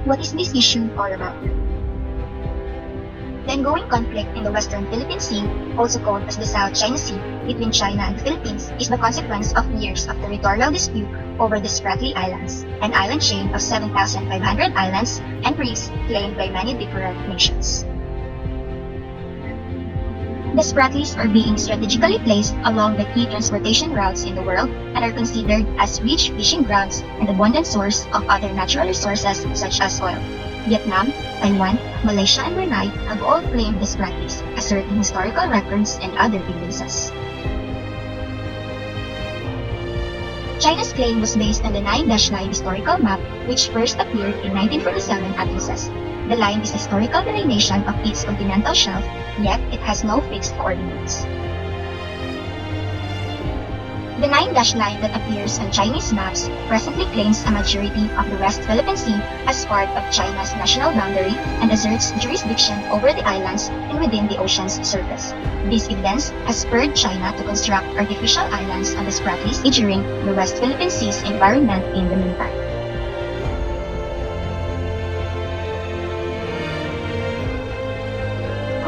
What is this issue all about? The ongoing conflict in the Western Philippine Sea, also called as the South China Sea, between China and the Philippines is the consequence of years of territorial dispute over the Spratly Islands, an island chain of 7,500 islands and reefs claimed by many different nations. The Spratlys are being strategically placed along the key transportation routes in the world and are considered as rich fishing grounds and abundant source of other natural resources such as oil. Vietnam, Taiwan, Malaysia, and Brunei have all claimed the Spratlys, asserting historical records and other evidences. China's claim was based on the 9-line historical map which first appeared in 1947 atlases. The line is a historical delineation of its continental shelf, yet it has no fixed coordinates. The 9-line that appears on Chinese maps presently claims a majority of the West Philippine Sea as part of China's national boundary and asserts jurisdiction over the islands and within the ocean's surface. This evidence has spurred China to construct artificial islands on the Spratlys, injuring the West Philippine Sea's environment in the meantime.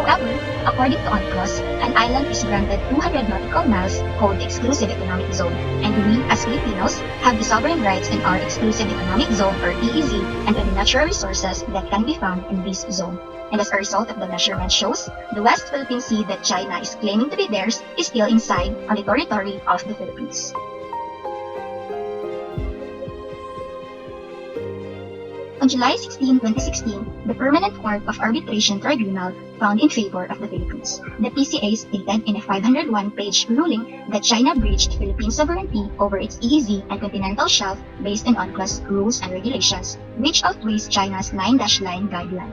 However, according to UNCLOS, an island is granted 200 nautical miles called the Exclusive Economic Zone, and we, as Filipinos, have the sovereign rights in our Exclusive Economic Zone or EEZ and to the natural resources that can be found in this zone. And as a result of the measurement shows, the West Philippine Sea that China is claiming to be theirs is still inside on the territory of the Philippines. On July 16, 2016, the Permanent Court of Arbitration Tribunal found in favor of the Philippines. The PCA stated in a 501-page ruling that China breached Philippine sovereignty over its EEZ and continental shelf based on UNCLOS rules and regulations, which outweighs China's 9-line guideline.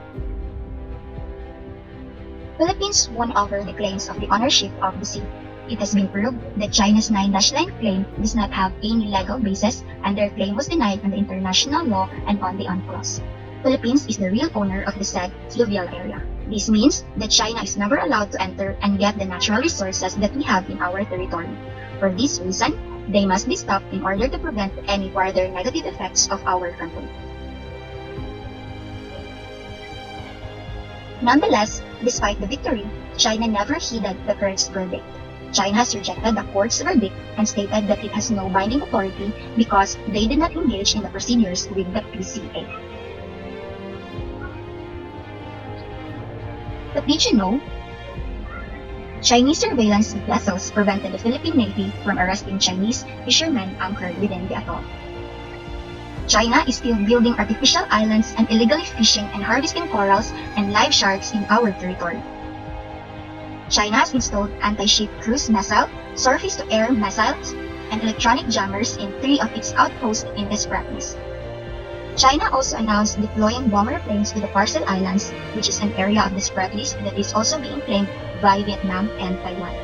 Philippines won over the claims of the ownership of the sea. It has been proved that China's 9-line claim does not have any legal basis and their claim was denied on the international law and on the UNCLOS. Philippines is the real owner of the said fluvial area. This means that China is never allowed to enter and get the natural resources that we have in our territory. For this reason, they must be stopped in order to prevent any further negative effects of our country. Nonetheless, despite the victory, China never heeded the court's verdict. China has rejected the court's verdict and stated that it has no binding authority because they did not engage in the procedures with the PCA. But did you know? Chinese surveillance vessels prevented the Philippine Navy from arresting Chinese fishermen anchored within the atoll. China is still building artificial islands and illegally fishing and harvesting corals and live sharks in our territory. China has installed anti-ship cruise missile, surface-to-air missiles, and electronic jammers in 3 of its outposts in the Spratlys. China also announced deploying bomber planes to the Parcel Islands, which is an area of the Spratlys that is also being claimed by Vietnam and Taiwan.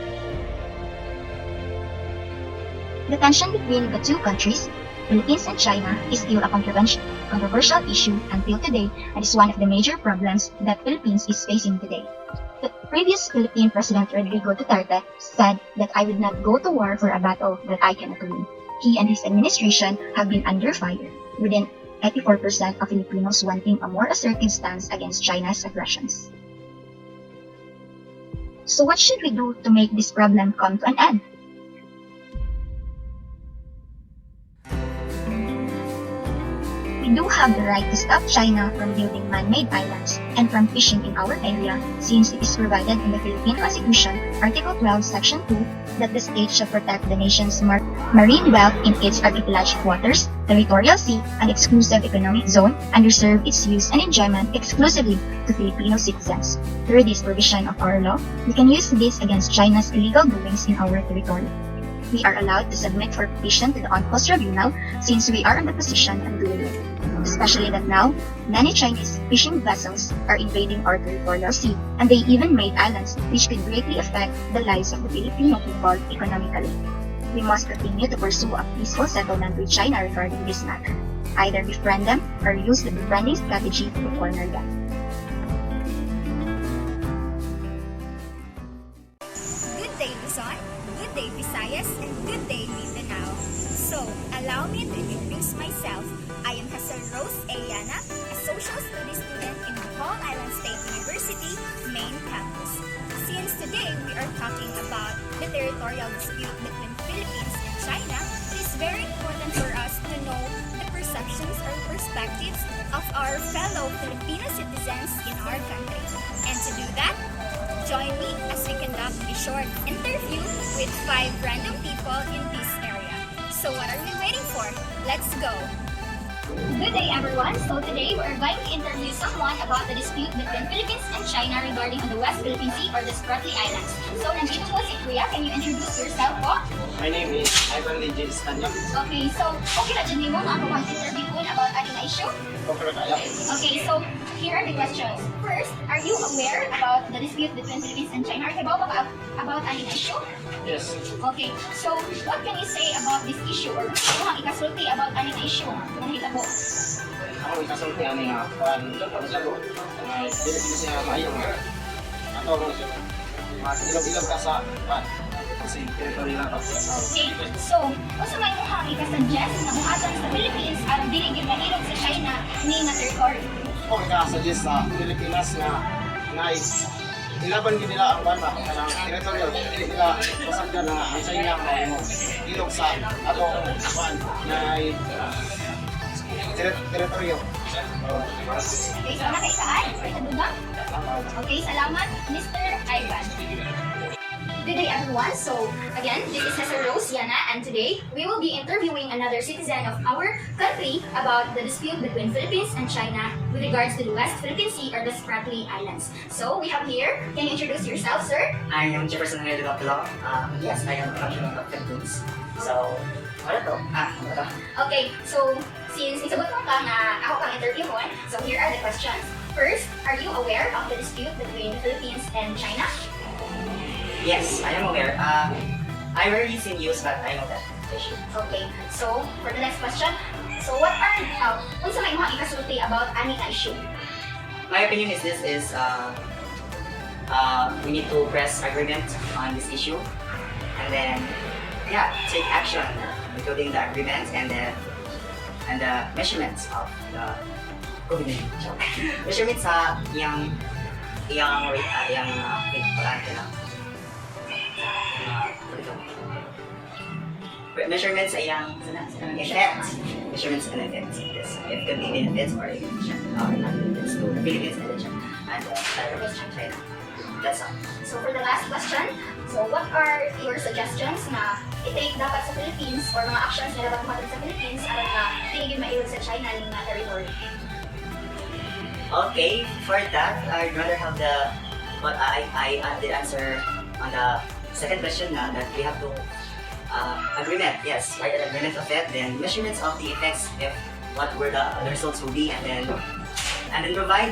The tension between the two countries, Philippines and China, is still a controversial issue until today and is one of the major problems that Philippines is facing today. The previous Philippine President Rodrigo Duterte said that I would not go to war for a battle that I cannot win. He and his administration have been under fire, within 84% of Filipinos wanting a more assertive stance against China's aggressions. So what should we do to make this problem come to an end? We do have the right to stop China from building man-made islands and from fishing in our area since it is provided in the Philippine Constitution, Article 12, Section 2, that the state shall protect the nation's marine wealth in its archipelagic waters, territorial sea, and exclusive economic zone, and reserve its use and enjoyment exclusively to Filipino citizens. Through this provision of our law, we can use this against China's illegal doings in our territory. We are allowed to submit for petition to the UNCLOS Tribunal since we are in the position of doing it. Especially that now, many Chinese fishing vessels are invading our territorial sea, and they even made islands which could greatly affect the lives of the Filipino people economically. We must continue to pursue a peaceful settlement with China regarding this matter. Either befriend them or use the befriending strategy to corner them. Good day, Luzon. Good day, Visayas, and good day, Mindanao. So, allow me to introduce myself. I am Hazel Rose Eliana, a social campus. Since today we are talking about the territorial dispute between Philippines and China, it is very important for us to know the perceptions or perspectives of our fellow Filipino citizens in our country. And to do that, join me as we conduct a short interview with 5 random people in this area. So what are we waiting for? Let's go! Good day, everyone. So today we are going to interview someone about the dispute between Philippines and China regarding on the West Philippine Sea or the Spratly Islands. So nandito po si Kuya. Can you introduce yourself po? My name is Ivan Legis Thankyou. Okay, so okay na dyan mo na ako mag-interview po about ating issue. Okay tayo. Okay, so here are the questions. First, are you aware about the dispute between Philippines and China? Are you about ating issue? Yes. Okay, so what can you say about this issue or ano ang ikasulti about ating issue? Nahita po. Ako ikasulti ani nga kuan pagsago. Ay Pilipinas siya maayo nga. Ato ilog-ilog ka sa kuan. Kasi territorial lang. Okay, so unsa may muhang ika-suggest na muhatag sa Philippines aron dili gyud mahilog sa China ni nga territory? Ako ika-suggest sa Pilipinas na nice. Ilaban gid nila ang bata kanang territorial dili nila pasagdan na ang China mo ilog sa ato kuan na territorial. Okay, so nakaisaan? Itaduda? Okay, salamat, Mr. Ivan. Good day, everyone. So, again, this is Cesar Rose Yana, and today we will be interviewing another citizen of our country about the dispute between Philippines and China with regards to the West Philippine Sea or the Spratly Islands. So, we have here, can you introduce yourself, sir? I am Jefferson Head of Law. Yes, I am a national of Philippines. So, ano to? Ano to? Okay, so, since isagot mo ka nga ako kang interview mo, so here are the questions. First, are you aware of the dispute between the Philippines and China? Yes, I am aware. I rarely see news, but I know that issue. Okay, so for the next question, so what are unsa may mga ikasulti about ani nga issue? My opinion is this is we need to press agreement on this issue, and then take action, including the agreement and the measurements of the COVID-19. Measurements sa measurements sa iyang effect. Measurements and effects. Yes, if could be benefits or not benefits to the Philippines and China. That's all. So for the last question, so what are your suggestions na i-take dapat sa Philippines or mga actions na dapat mahatag sa Philippines aron na dili gyud mailog sa China ning nga territory? Okay, for that, I'd rather have but I did answer on the second question na that we have to agreement, yes, right, an agreement of it, then measurements of the effects, if what were the results will be, and then provide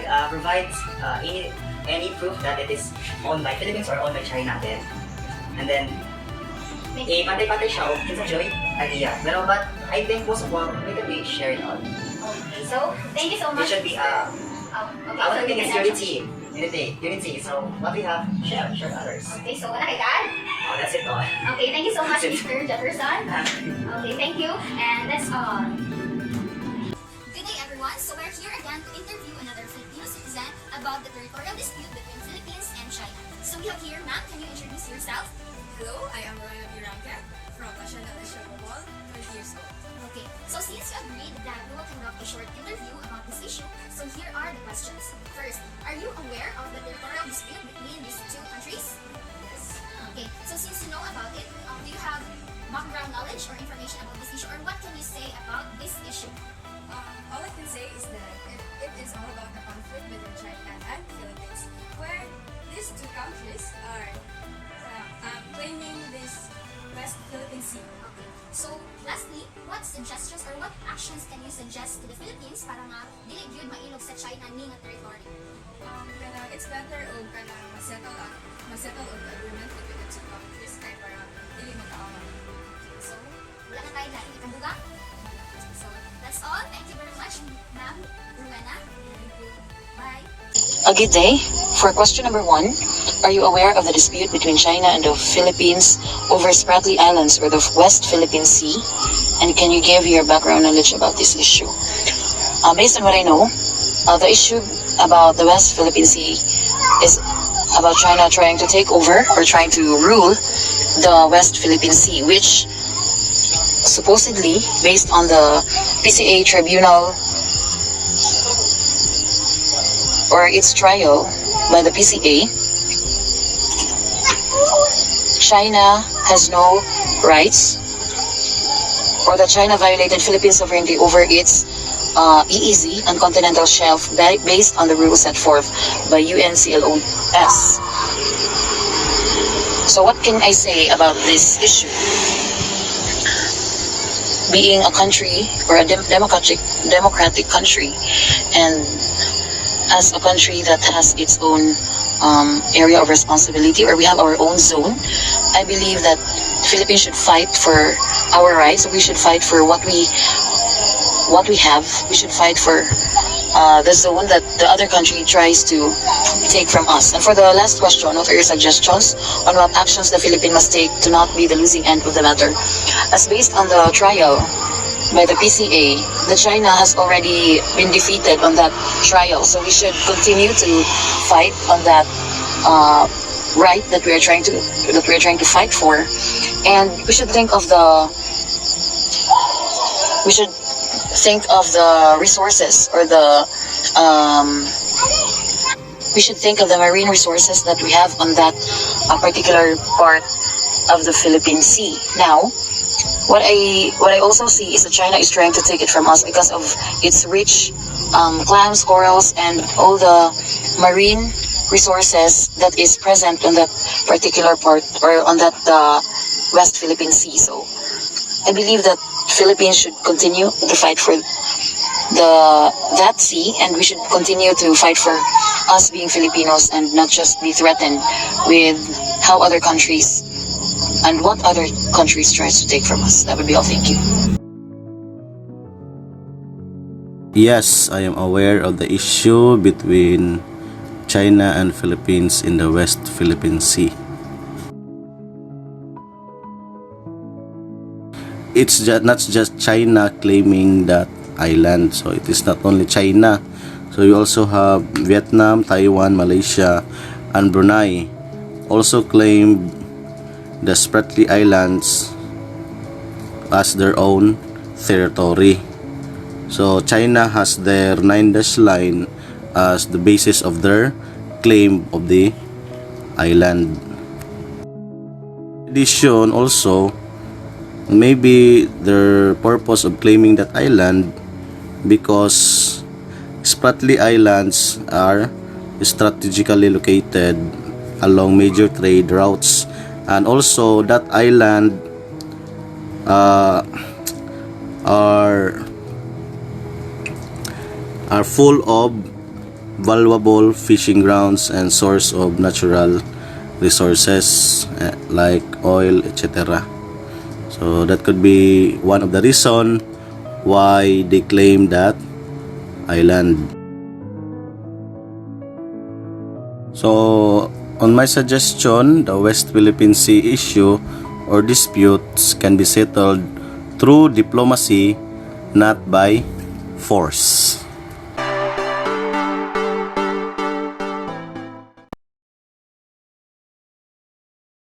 any proof that it is owned by Philippines or owned by China, then pantay-pantay siya o it's a joint idea. But I think most of all, we can be sharing all. Okay, so thank you so much. It should be okay, our so thing you is can unity. So what we have, share others. Okay, so wala kay Dad? Oh, that's it all. Okay, thank you so much, Mr. Jefferson. Okay, thank you, and that's all. Good day, everyone. So we're here again to interview another Filipino citizen about the territorial dispute between Philippines and China. So we have here, ma'am, can you introduce yourself? Hello, I am Ryan Iranka from National Mall, 20 years old. Okay, so since you agreed that we will conduct a short interview about this issue, so here are the questions. First, are you aware of the territorial dispute between these two countries? Yes. Okay, so since you know about it, do you have background knowledge or information about this issue, or what can you say about this issue? All I can say is that it is all about the conflict between China and Philippines, where these two countries are claiming this West Philippine Sea. Okay, so lastly, what suggestions or what actions can you suggest to the Philippines para nga dili gyud mailog sa China ni nga territory? It's better og kanang masettle og agreement between the two countries kay para dili magkaaway. So, wala na tayo dahil ikabuga. So, that's all. Thank you very much, Ma'am Rowena. Bye. A good day. For question number 1, are you aware of the dispute between China and the Philippines over Spratly Islands or the West Philippine Sea? And can you give your background knowledge about this issue? Based on what I know, the issue about the West Philippine Sea is about China trying to take over or trying to rule the West Philippine Sea, which supposedly, based on the PCA tribunal or its trial by the PCA, China has no rights, or that China violated Philippine sovereignty over its EEZ and continental shelf based on the rules set forth by UNCLOS. So what can I say about this issue? Being a country or a democratic country, and as a country that has its own area of responsibility, or we have our own zone, I believe that Philippines should fight for our rights. We should fight for what we have. We should fight for the zone that the other country tries to take from us. And for the last question, what are your suggestions on what actions the Philippines must take to not be the losing end of the matter? As based on the trial by the PCA, the China has already been defeated on that trial. So we should continue to fight on that right that we are trying to fight for, and we should think of the resources, or we should think of the marine resources that we have on that particular part of the Philippine Sea. Now, what I also see is that China is trying to take it from us because of its rich clams, corals, and all the marine resources that is present on that particular part, or on that West Philippine Sea. So I believe that Philippines should continue to fight for that sea, and we should continue to fight for us being Filipinos, and not just be threatened with how other countries and what other countries tries to take from us. That would be all. Thank you. Yes, I am aware of the issue between China and Philippines in the West Philippine Sea. It's not just China claiming that island, so it is not only China. So you also have Vietnam, Taiwan, Malaysia, and Brunei also claim the Spratly Islands as their own territory. So China has their 9-dash line as the basis of their claim of the island. In addition, also, maybe their purpose of claiming that island because Spratly Islands are strategically located along major trade routes, and also that island are full of valuable fishing grounds and source of natural resources like oil, etc. So that could be one of the reason why they claim that island. So on my suggestion, the West Philippine Sea issue or disputes can be settled through diplomacy, not by force.